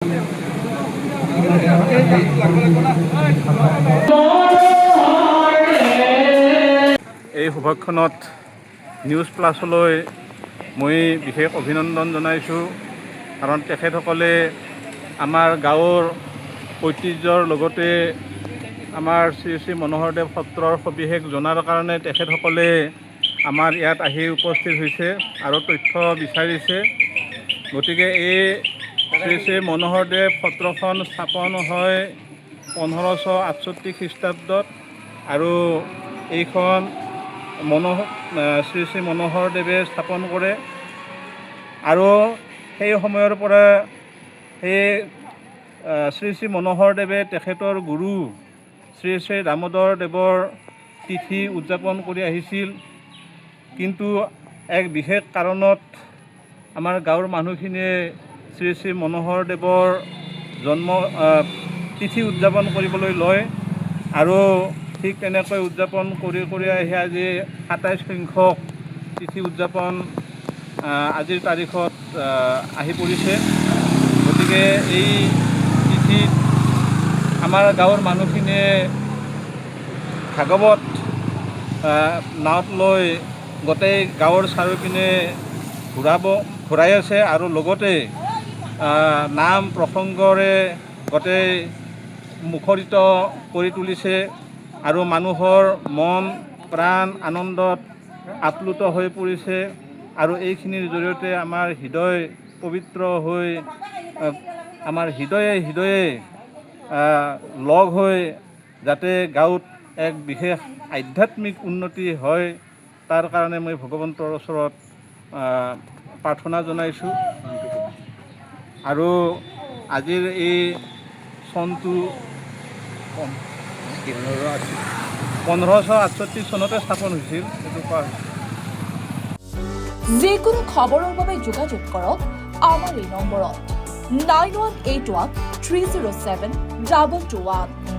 এই শুভক্ষণত নিউজ প্লাছলৈ মই বিশেষ অভিনন্দন জনাইছোঁ, কাৰণ তেখেতসকলে আমাৰ গাঁৱৰ ঐতিহ্যৰ লগতে আমাৰ শ্ৰী শ্ৰী মনোহৰদেৱ সত্ৰৰ সবিশেষ জনাৰ কাৰণে তেখেতসকলে আমাৰ ইয়াত আহি উপস্থিত হৈছে আৰু তথ্য বিচাৰিছে। গতিকে এই শ্ৰী শ্ৰী মনোহৰদেৱ সত্ৰখন স্থাপন হয় 1568 খ্ৰীষ্টাব্দত আৰু এইখন শ্ৰী শ্ৰী মনোহৰদেৱে স্থাপন কৰে আৰু সেই সময়ৰ পৰা সেই শ্ৰী শ্ৰী মনোহৰদেৱে তেখেতৰ গুৰু শ্ৰী শ্ৰী দামোদৰ দেৱৰ তিথি উদযাপন কৰি আহিছিল। কিন্তু এক বিশেষ কাৰণত আমাৰ গাঁৱৰ মানুহখিনিয়ে শ্ৰী শ্ৰী মনোহৰদেৱৰ জন্ম তিথি উদযাপন কৰিবলৈ লয় আৰু ঠিক তেনেকৈ উদযাপন কৰি আহি আজি 27 সংখ্যক তিথি উদযাপন আজিৰ তাৰিখত আহি পৰিছে। গতিকে এই তিথিত আমাৰ গাঁৱৰ মানুহখিনিয়ে ভাগৱত নাৱত লৈ গোটেই গাঁৱৰ চাৰিওপিনে ঘূৰাই আছে আৰু লগতে নাম প্ৰসংগৰে গোটেই মুখৰিত কৰি তুলিছে আৰু মানুহৰ মন প্ৰাণ আনন্দত আপ্লুত হৈ পৰিছে আৰু এইখিনিৰ জৰিয়তে আমাৰ হৃদয় পবিত্ৰ হৈ আমাৰ হৃদয়ে লগ হৈ যাতে গাঁৱত এক বিশেষ আধ্যাত্মিক উন্নতি হয় তাৰ কাৰণে মই ভগৱন্তৰ ওচৰত প্ৰাৰ্থনা জনাইছোঁ। আৰু আজিৰ এই চনটো 1568 চনতে স্থাপন হৈছিল, এইটো কোৱা হৈছে। যিকোনো খবৰৰ বাবে যোগাযোগ কৰক আমাৰ এই নম্বৰত 9181 307 221।